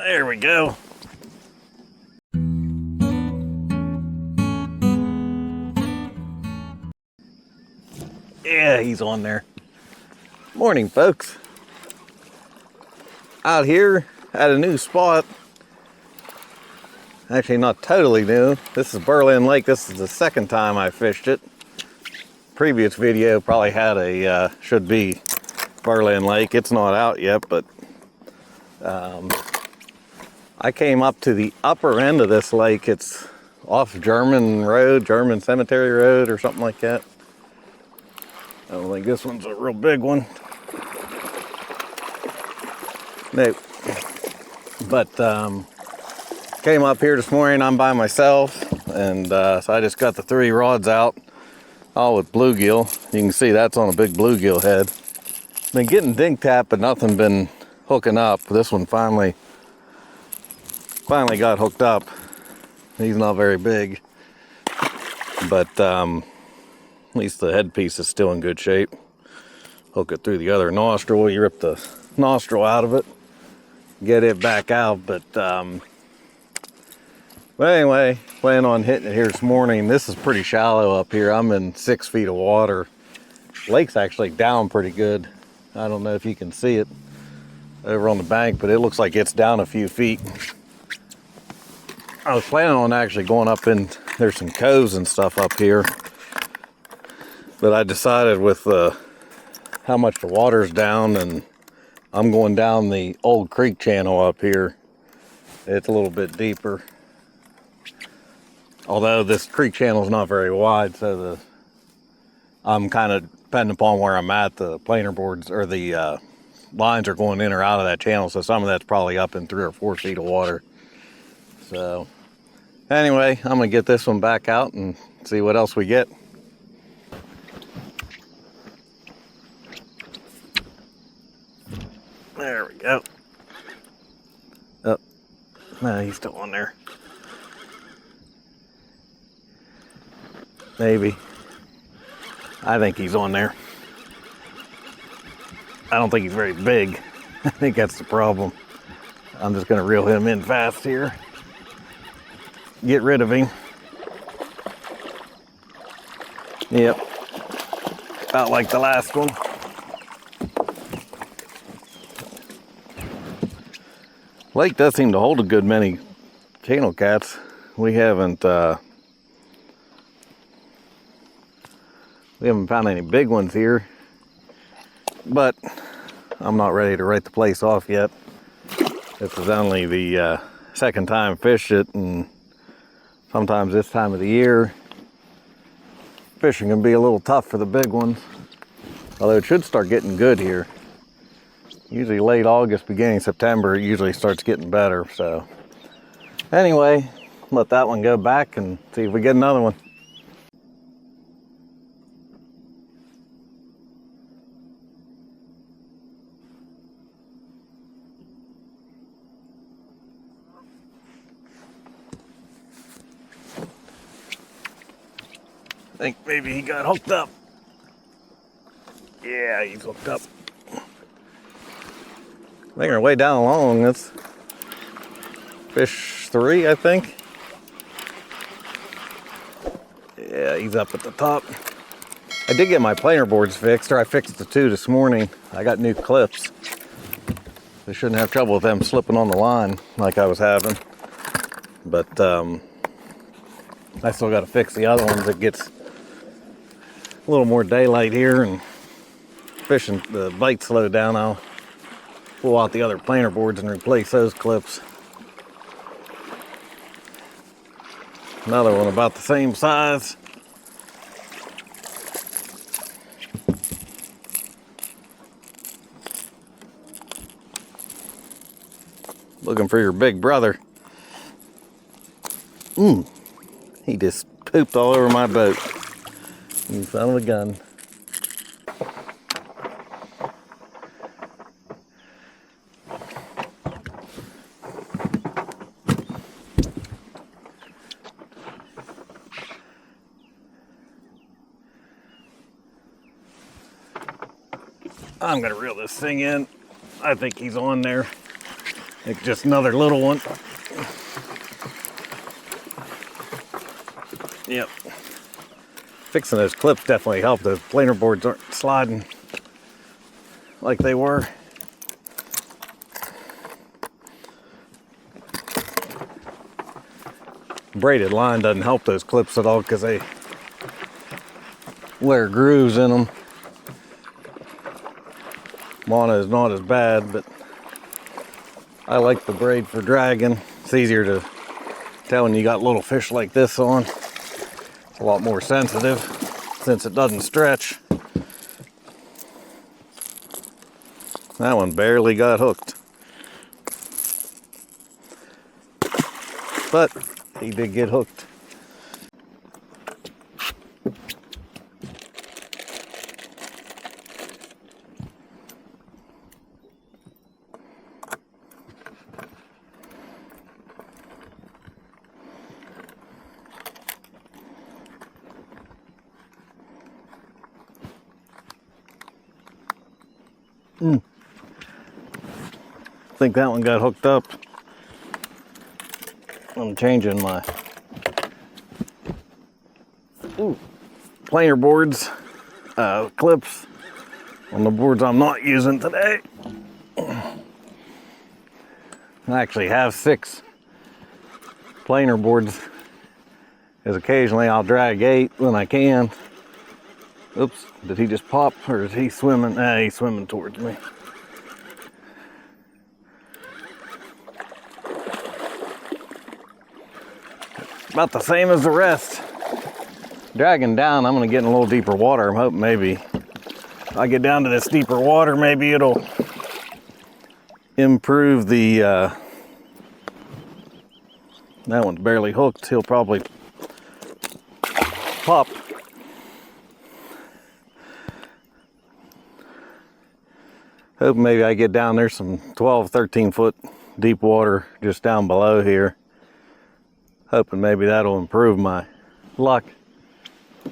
There we go. Yeah, he's on there. Morning, folks. Out here at a new spot. Actually, not totally new. This is Berlin Lake. This is the second time I fished it. Previous video probably had a, should be Berlin Lake. It's not out yet, but I came up to the upper end of this lake. It's off German Road, German Cemetery Road or something like that. I don't think this one's a real big one. Nope. But came up here this morning. I'm by myself, and so I just got the 3 rods out, all with bluegill. You can see that's on a big bluegill head. Been getting dink tap, but nothing been hooking up. This one finally got hooked up. He's not very big, but at least the headpiece is still in good shape. Hook it through the other nostril. You rip the nostril out of it, get it back out. But anyway, plan on hitting it here this morning. This is pretty shallow up here. I'm in 6 feet of water. Lake's actually down pretty good. I don't know if you can see it over on the bank, but it looks like it's down a few feet. I was planning on actually going up in, there's some coves and stuff up here, but I decided with how much the water's down, and I'm going down the old creek channel up here. It's a little bit deeper. Although this creek channel is not very wide, so I'm kind of, depending upon where I'm at, the planer boards or the lines are going in or out of that channel, so some of that's probably up in 3 or 4 feet of water. So anyway, I'm gonna get this one back out and see what else we get. There we go. Oh, no, he's still on there. Maybe. I think he's on there. I don't think he's very big. I think that's the problem. I'm just gonna reel him in fast here. Get rid of him. Yep. About like the last one. Lake does seem to hold a good many channel cats. We haven't found any big ones here, but I'm not ready to write the place off yet. This is only the second time I fished it, and sometimes this time of the year fishing can be a little tough for the big ones, although it should start getting good here. Usually late August, beginning September, it usually starts getting better. So anyway, let that one go back and see if we get another one. I think maybe he got hooked up. Yeah, he's hooked up. Making our way down along. That's fish 3, I think. Yeah, he's up at the top. I did get my planer boards fixed, or I fixed the 2 this morning. I got new clips. I shouldn't have trouble with them slipping on the line like I was having. But I still got to fix the other ones. It gets a little more daylight here and fishing, the bite slowed down. I'll pull out the other planer boards and replace those clips. Another one about the same size. Looking for your big brother. He just pooped all over my boat. You son of a gun. I'm gonna reel this thing in. I think he's on there. It's just another little one. Yep. Fixing those clips definitely helped. Those planer boards aren't sliding like they were. Braided line doesn't help those clips at all because they wear grooves in them. Mono is not as bad, but I like the braid for dragging. It's easier to tell when you got little fish like this on. It's a lot more sensitive since it doesn't stretch. That one barely got hooked. But he did get hooked. I think that one got hooked up. I'm changing my planer boards, clips on the boards I'm not using today. I actually have 6 planer boards, because occasionally I'll drag 8 when I can. Oops, did he just pop or is he swimming? He's swimming towards me. About the same as the rest. Dragging down, I'm gonna get in a little deeper water. I'm hoping maybe if I get down to this deeper water, maybe it'll improve the, that one's barely hooked. He'll probably pop. Hope maybe I get down there some 12, 13 foot deep water just down below here. Hoping maybe that'll improve my luck.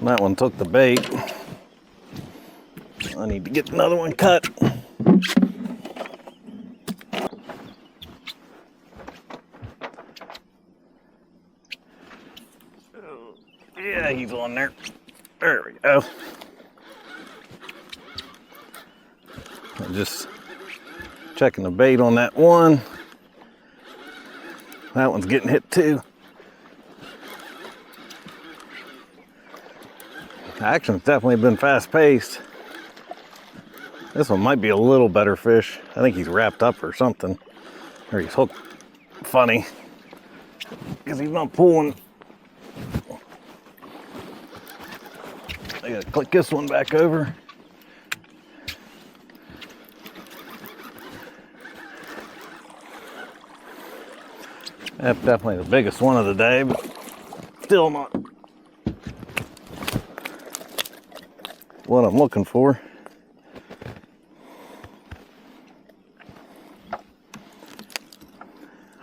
That one took the bait. I need to get another one cut. Yeah, he's on there. There we go. I'm just checking the bait on that one. That one's getting hit too. Action's definitely been fast paced. This one might be a little better fish. I think he's wrapped up or something. Or he's hooked funny. Because he's not pulling. I gotta click this one back over. That's definitely the biggest one of the day, but still not what I'm looking for.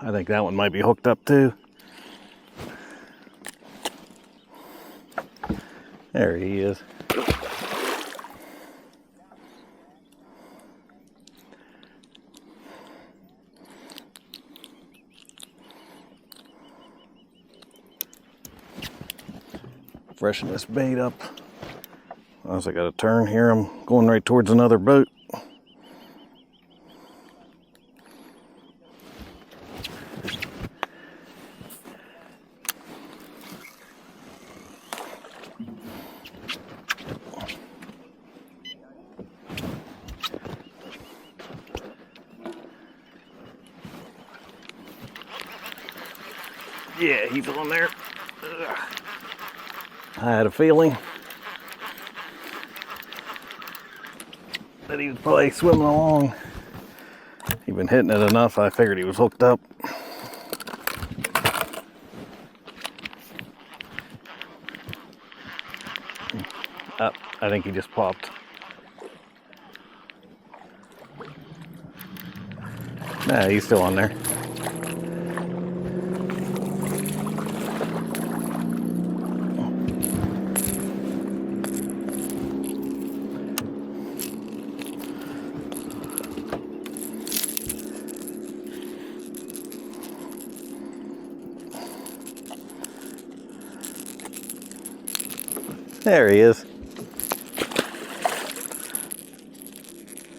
I think that one might be hooked up too. There he is. Freshen this bait up. As I got a turn here, I'm going right towards another boat. Yeah, he's on there. Ugh. I had a feeling that he was probably swimming along. He'd been hitting it enough, I figured he was hooked up. I think he just popped. Nah, he's still on there. There he is.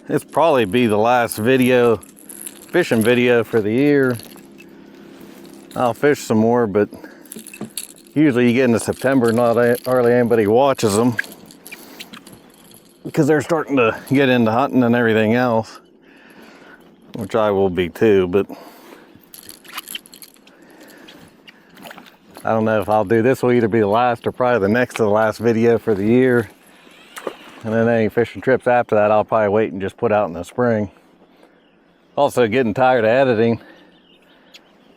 This probably be the last video, fishing video for the year. I'll fish some more, but usually you get into September, not hardly anybody watches them because they're starting to get into hunting and everything else, which I will be too, but I don't know if I'll do this. Will either be the last or probably the next to the last video for the year. And then any fishing trips after that, I'll probably wait and just put out in the spring. Also getting tired of editing.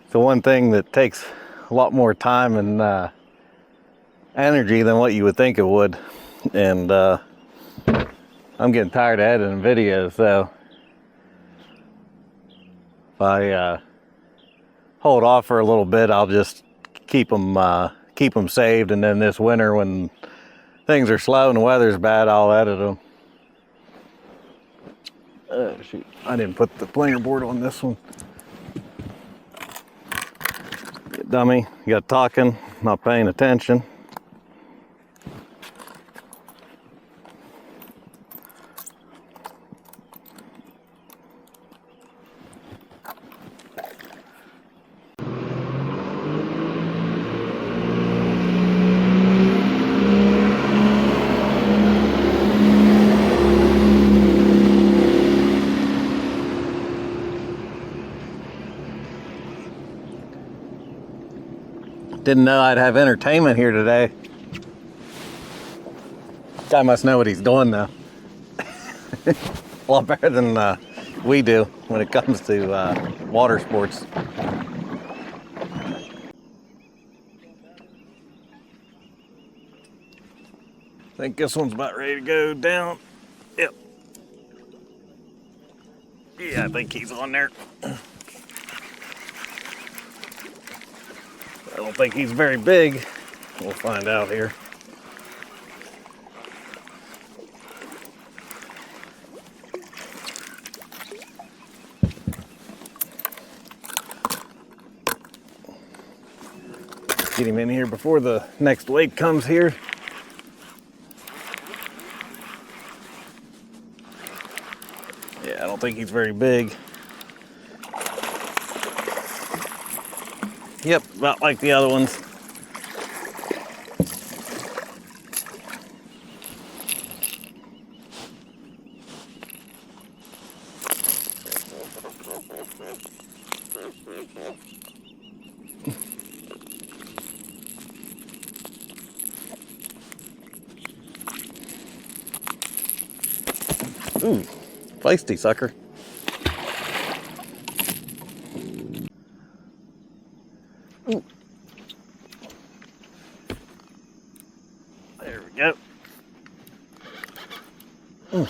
It's the one thing that takes a lot more time and energy than what you would think it would. And I'm getting tired of editing videos, so if I hold off for a little bit, I'll just keep them saved, and then this winter when things are slow and the weather's bad, I'll edit them. Shoot, I didn't put the planer board on this one. Dummy, you got talking, not paying attention. Didn't know I'd have entertainment here today. Guy must know what he's doing now. A lot better than we do when it comes to water sports. I think this one's about ready to go down. Yep. Yeah, I think he's on there. I don't think he's very big. We'll find out here. Get him in here before the next wake comes here. Yeah, I don't think he's very big. Yep, about like the other ones. Ooh, feisty sucker. Ooh. There we go. Ooh. I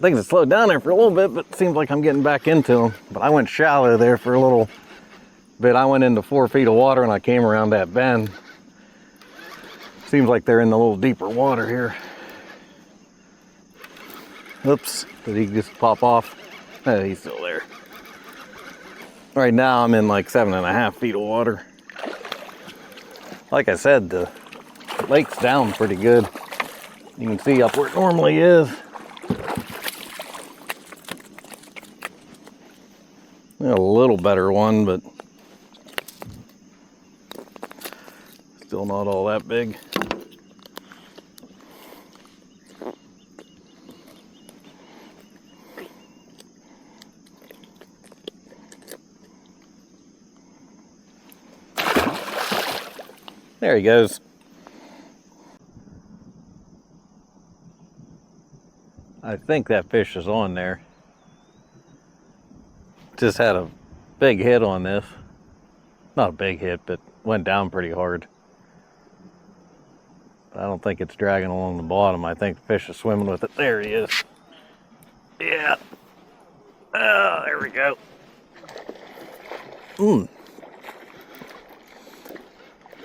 think it slowed down there for a little bit, but it seems like I'm getting back into them. But I went shallow there for a little bit. I went into 4 feet of water and I came around that bend. Seems like they're in the little deeper water here. Oops, did he just pop off? Oh, he's still there. Right now I'm in like 7.5 feet of water. Like I said, the lake's down pretty good. You can see up where it normally is. A little better one, but still not all that big. There he goes. I think that fish is on there. Just had a big hit on this. Not a big hit, but went down pretty hard. But I don't think it's dragging along the bottom. I think the fish is swimming with it. There he is. Yeah. Oh, there we go.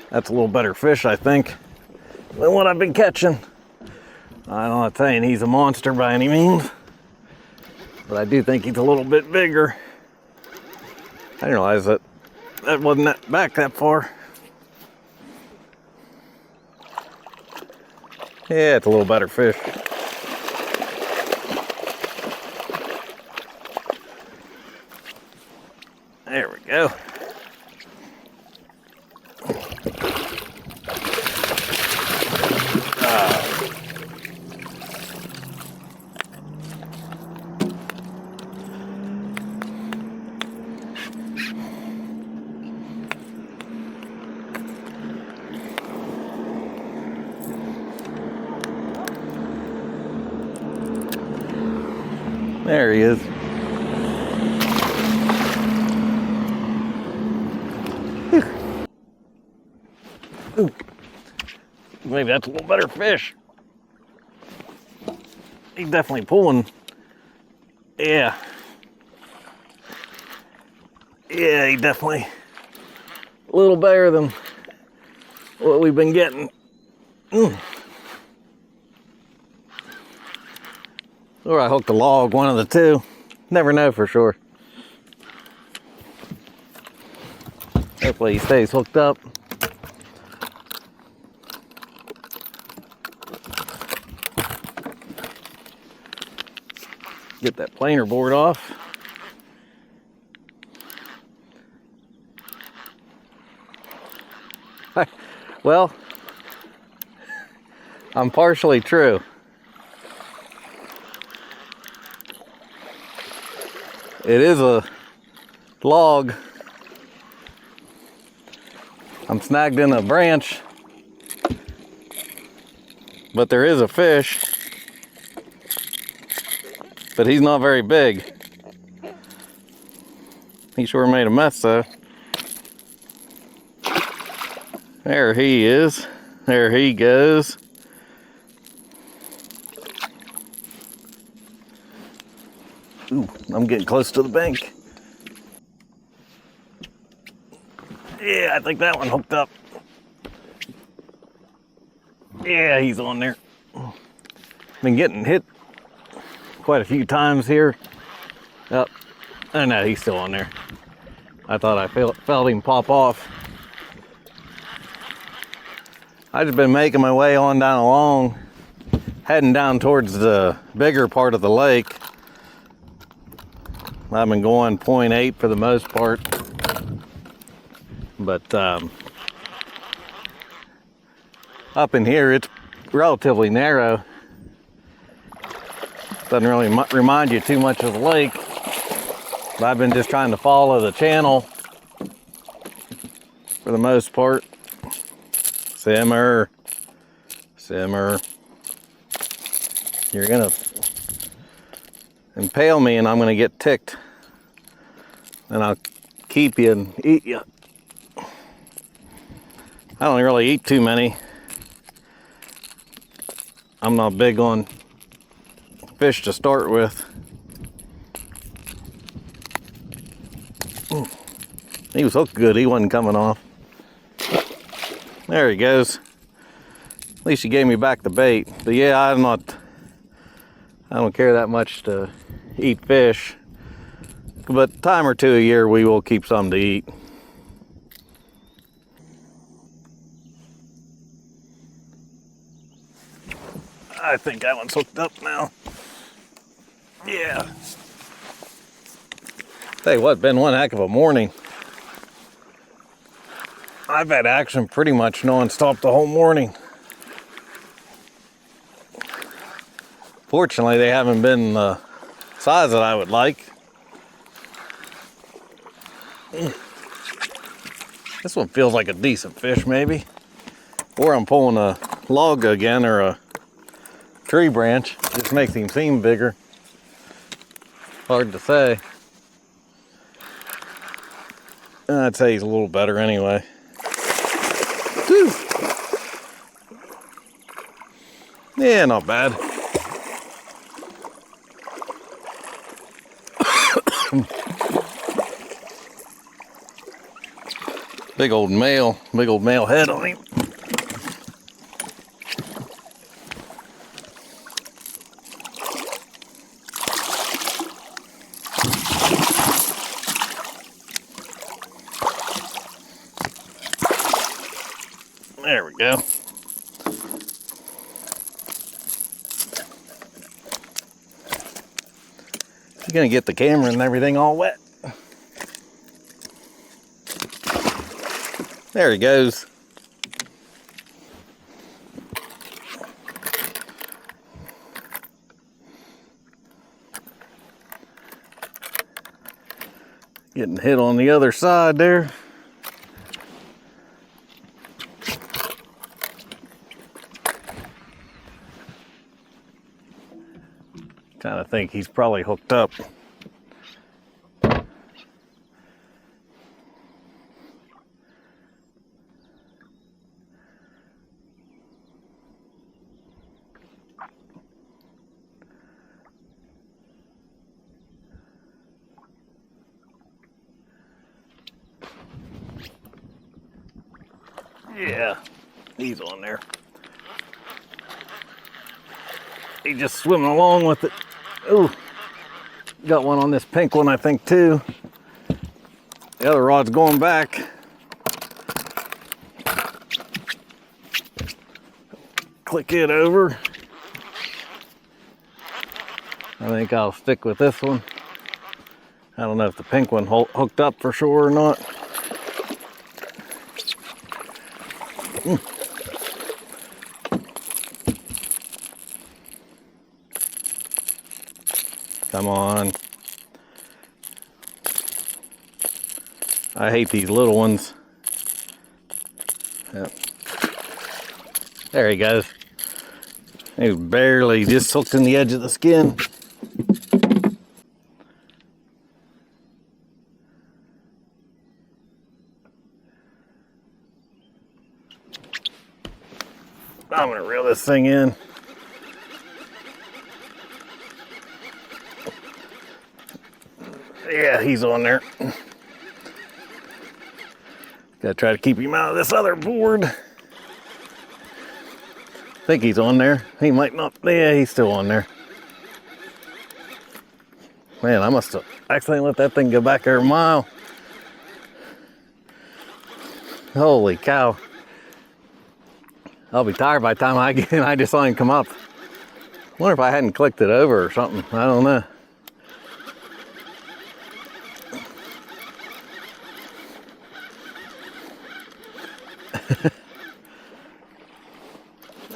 That's a little better fish, I think, than what I've been catching. I'm not saying he's a monster by any means, but I do think he's a little bit bigger. I didn't realize that wasn't back that far. Yeah, it's a little better fish. There we go. There he is. Ooh. Maybe that's a little better fish. He's definitely pulling. Yeah. Yeah, he definitely a little better than what we've been getting. Or I hooked a log, one of the two. Never know for sure. Hopefully he stays hooked up. Get that planer board off. Well, I'm partially true. It is a log. I'm snagged in a branch, but there is a fish, but he's not very big. He sure made a mess though. There he is. There he goes. Ooh, I'm getting close to the bank. Yeah, I think that one hooked up. Yeah, he's on there. Been getting hit quite a few times here. Oh, oh no, he's still on there. I thought I felt him pop off. I just been making my way on down along, heading down towards the bigger part of the lake. I've been going 0.8 for the most part, but up in here it's relatively narrow. Doesn't really remind you too much of the lake, but I've been just trying to follow the channel for the most part. Simmer, simmer. You're gonna impale me and I'm gonna get ticked. And I'll keep you and eat you. I don't really eat too many. I'm not big on fish to start with. He was hooked good, he wasn't coming off. There he goes. At least he gave me back the bait. But yeah, I don't care that much to eat fish. But time or two a year we will keep some to eat. I think that one's hooked up now. Yeah. Tell you what, been one heck of a morning. I've had action pretty much non-stop the whole morning. Fortunately, they haven't been the size that I would like. This one feels like a decent fish, maybe. Or I'm pulling a log again, or a tree branch. Just makes him seem bigger. Hard to say. I'd say he's a little better anyway. Whew. Yeah, not bad. Big old male head on him. There we go. He's gonna get the camera and everything all wet. There he goes. Getting hit on the other side there. Kind of think he's probably hooked up. Yeah, he's on there. He's just swimming along with it. Ooh, got one on this pink one, I think, too. The other rod's going back. Click it over. I think I'll stick with this one. I don't know if the pink one hooked up for sure or not. Come on. I hate these little ones. Yep. There he goes. He's barely just hooked in the edge of the skin. I'm gonna reel this thing in. Yeah, he's on there. Gotta try to keep him out of this other board. I think he's on there. He might not. Yeah, he's still on there. Man, I must have accidentally let that thing go back there a mile. Holy cow. I'll be tired by the time I just saw him come up. Wonder if I hadn't clicked it over or something. I don't know.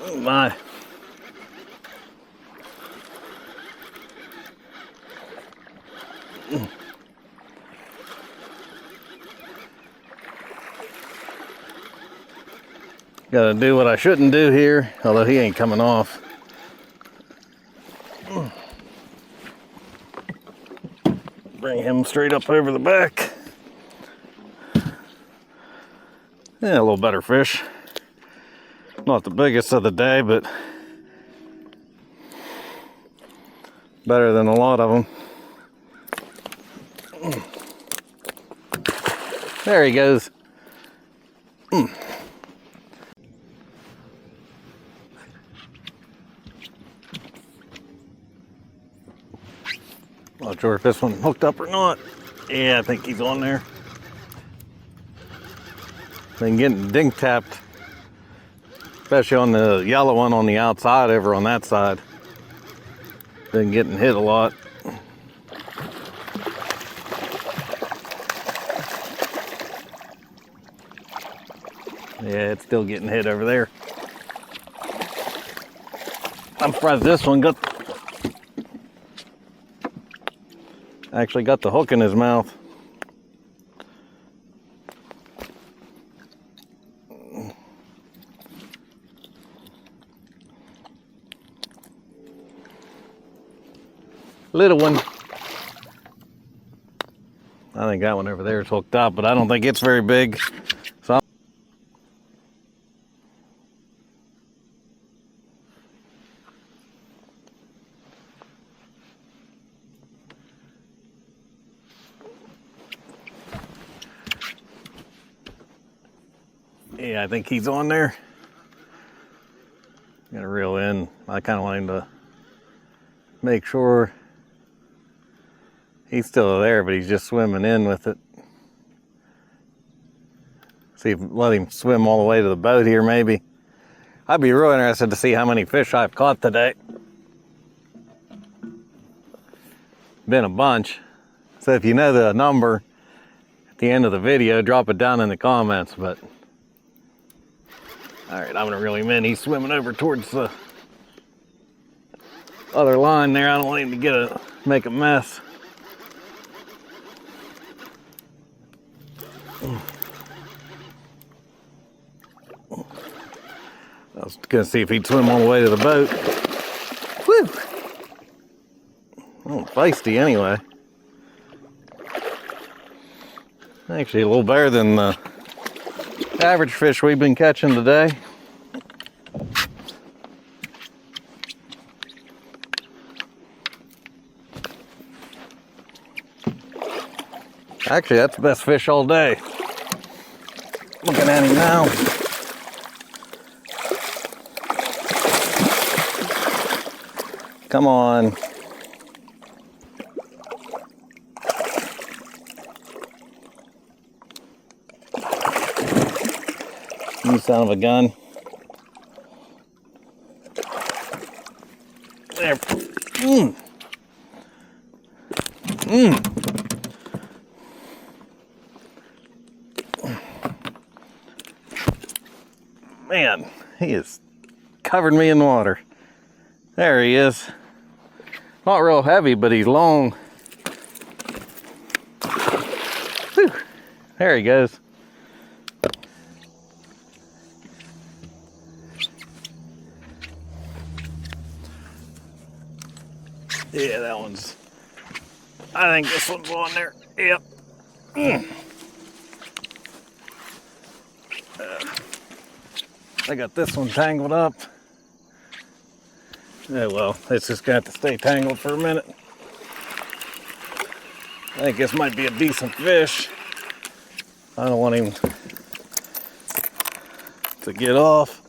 Oh my. Gotta do what I shouldn't do here, although he ain't coming off. Bring him straight up over the back. Yeah, a little better fish. Not the biggest of the day, but better than a lot of them. There he goes. Not sure if this one hooked up or not. Yeah, I think he's on there. Been getting dink tapped, especially on the yellow one on the outside over on that side. Been getting hit a lot. Yeah, it's still getting hit over there. I'm surprised this one actually got the hook in his mouth. Little one. I think that one over there is hooked up, but I don't think it's very big. So yeah, I think he's on there. Gonna reel in. I kind of want him to make sure he's still there, but he's just swimming in with it. See if let him swim all the way to the boat here, maybe. I'd be real interested to see how many fish I've caught today. been a bunch. So if you know the number at the end of the video, drop it down in the comments. But all right, I'm gonna reel him in. He's swimming over towards the other line there. I don't want him to make a mess. I was gonna see if he'd swim all the way to the boat. Woo! Oh, feisty anyway. Actually, a little better than the average fish we've been catching today. Actually, that's the best fish all day. Looking at him now. Come on. You son of a gun. There. Man, he has covered me in water. There he is. Not real heavy, but he's long. Whew. There he goes. Yeah, that one's, I think this one's on there. Yep. I got this one tangled up. Yeah, well, it's just gonna have to stay tangled for a minute. I think this might be a decent fish. I don't want him to get off.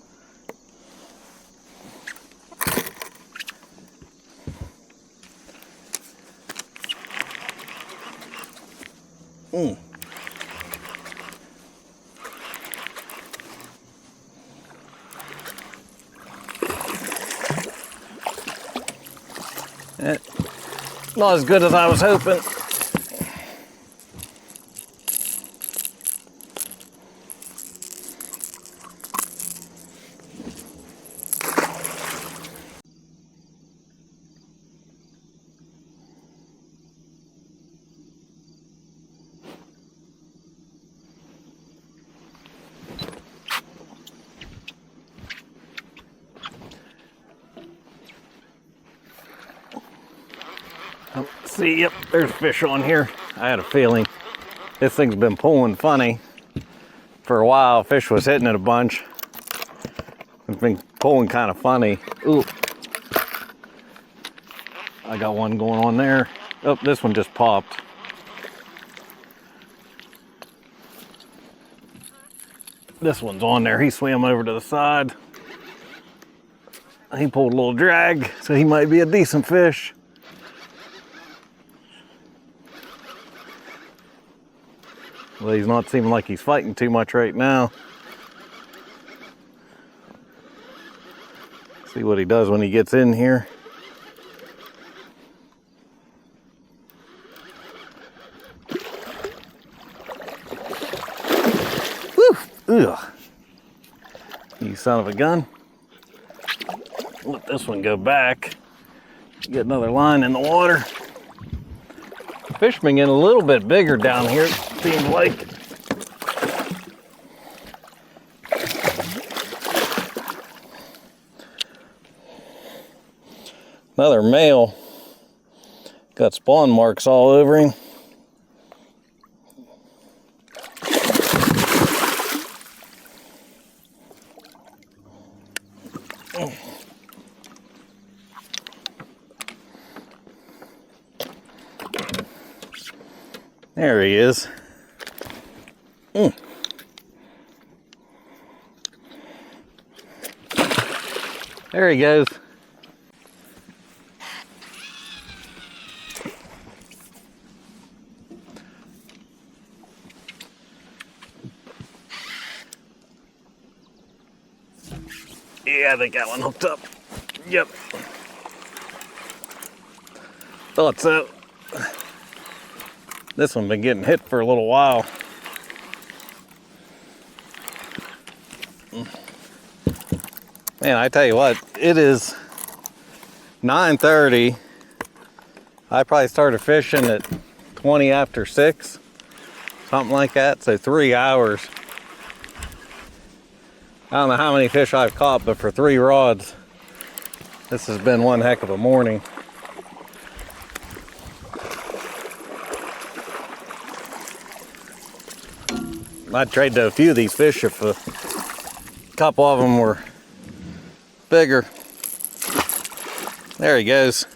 Not as good as I was hoping. See, yep, there's fish on here. I had a feeling this thing's been pulling funny for a while. Fish was hitting it a bunch. It's been pulling kind of funny. Ooh, I got one going on there. Oh, this one just popped. This one's on there. He swam over to the side. He pulled a little drag, so he might be a decent fish. Well, he's not seeming like he's fighting too much right now. See what he does when he gets in here. Woo! Ugh. You son of a gun. Let this one go back. Get another line in the water. Fish been getting a little bit bigger down here, it seems like. Another male. Got spawn marks all over him. There he is. There he goes. Yeah, I think that one hooked up. Yep. Thought so. This one's been getting hit for a little while. Man, I tell you what, it is 9:30. I probably started fishing at 20 after 6, something like that, so 3 hours. I don't know how many fish I've caught, but for 3 rods, this has been one heck of a morning. I'd trade to a few of these fish if a couple of them were bigger. There he goes.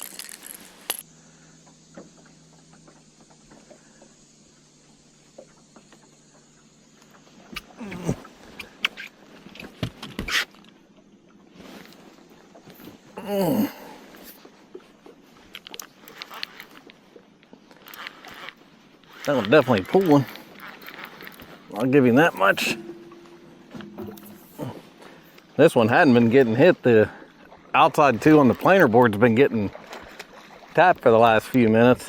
That one's definitely pulling. I'll give you that much. This one hadn't been getting hit. The outside two on the planer board's been getting tapped for the last few minutes.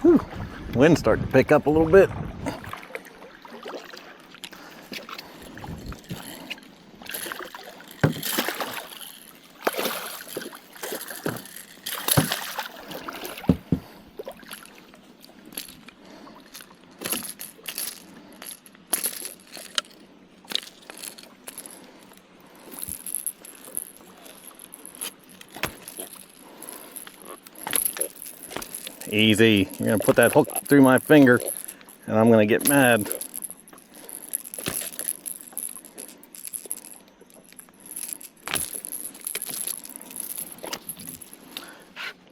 Whew. Wind's starting to pick up a little bit. Easy. You're gonna put that hook through my finger and I'm gonna get mad.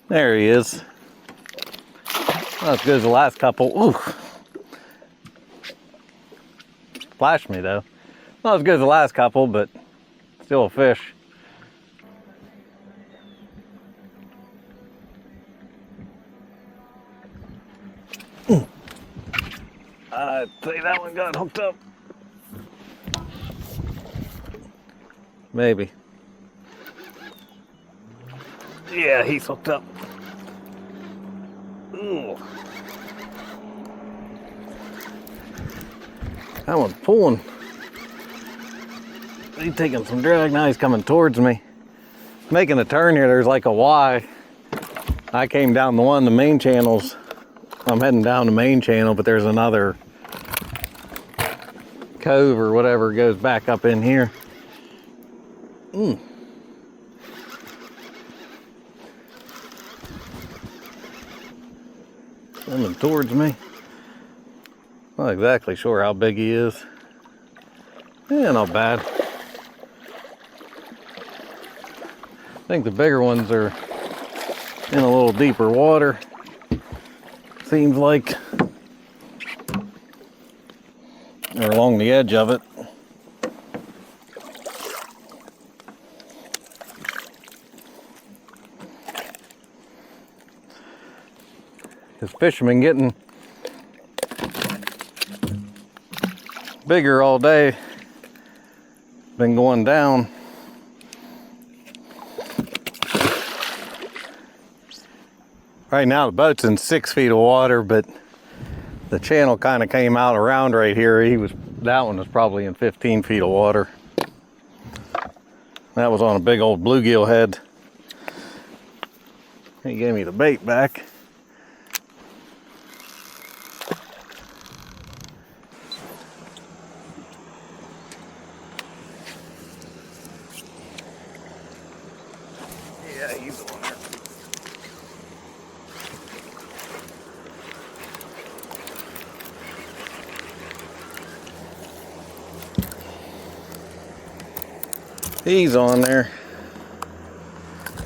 There he is. Not as good as the last couple. Ooh. Flashed me though. Not as good as the last couple, but still a fish. I'd say that one got hooked up. Maybe. Yeah, he's hooked up. Ooh. That one's pulling. He's taking some drag. Now he's coming towards me. Making a turn here, there's like a Y. I came down the main channels. I'm heading down the main channel, but there's another cove or whatever goes back up in here. Coming towards me. Not exactly sure how big he is. Yeah, not bad. I think the bigger ones are in a little deeper water. Seems like. Or along the edge of it. This fish have been getting bigger all day. Been going down. Right now the boat's in 6 feet of water, but the channel kind of came out around right here. That one was probably in 15 feet of water. That was on a big old bluegill head. He gave me the bait back. Yeah, he's on there. He's on there.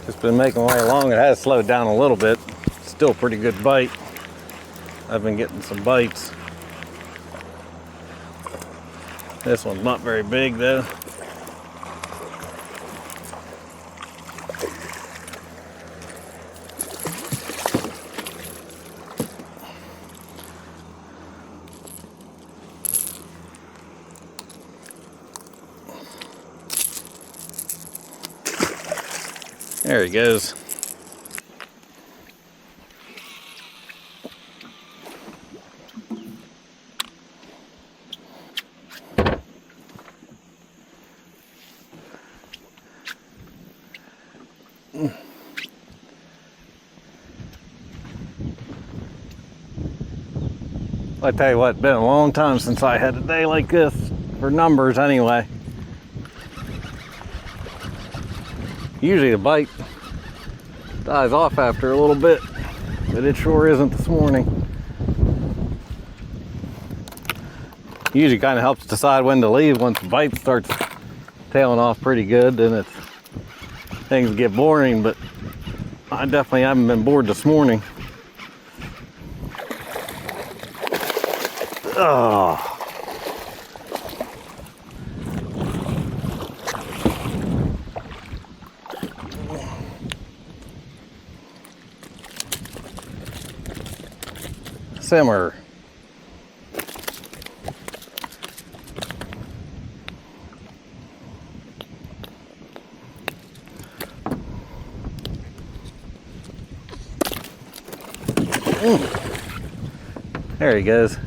Just been making my way along. It has slowed down a little bit. Still pretty good bite. I've been getting some bites. This one's not very big though. There he goes. I tell you what, it's been a long time since I had a day like this, for numbers anyway. Usually the bite dies off after a little bit, but it sure isn't this morning. Usually kind of helps decide when to leave. Once the bite starts tailing off pretty good, then things get boring, but I definitely haven't been bored this morning. Oh. Simmer. There he goes.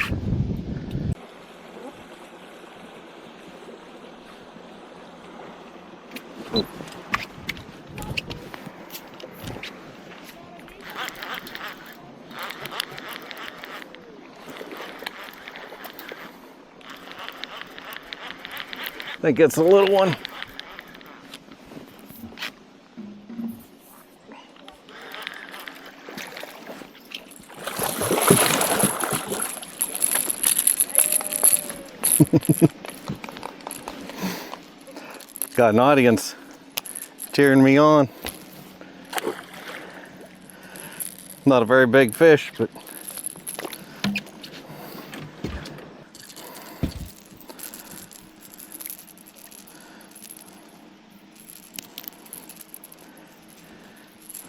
I think it's a little one. Got an audience cheering me on. Not a very big fish, but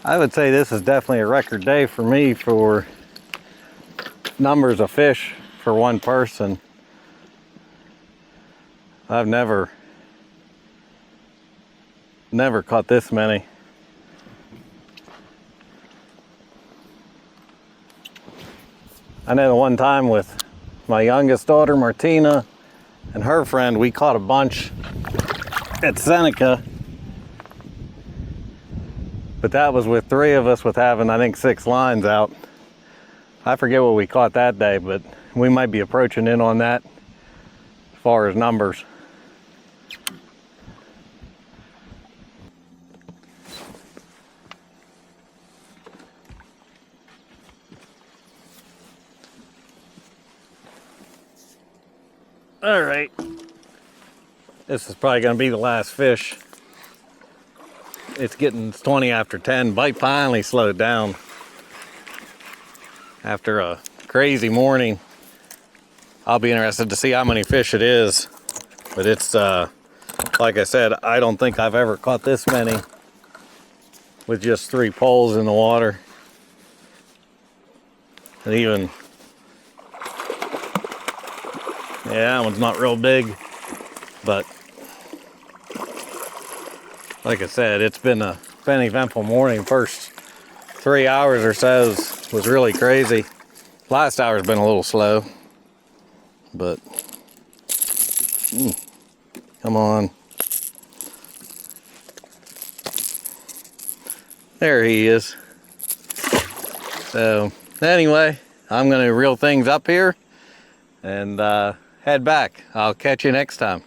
I would say this is definitely a record day for me for numbers of fish for one person. I've never caught this many. I know the one time with my youngest daughter, Martina, and her friend, we caught a bunch at Seneca. But that was with 3 of us with having, I think, 6 lines out. I forget what we caught that day, but we might be approaching in on that as far as numbers. All right, this is probably gonna be the last fish. It's 20 after 10. Bite finally slowed down after a crazy morning. I'll be interested to see how many fish it is, but it's like I said, I don't think I've ever caught this many with just 3 poles in the water. And even, yeah, that one's not real big, but like I said, it's been an eventful morning. First 3 hours or so was really crazy. Last hour's been a little slow, but come on. There he is. So anyway, I'm gonna reel things up here and head back. I'll catch you next time.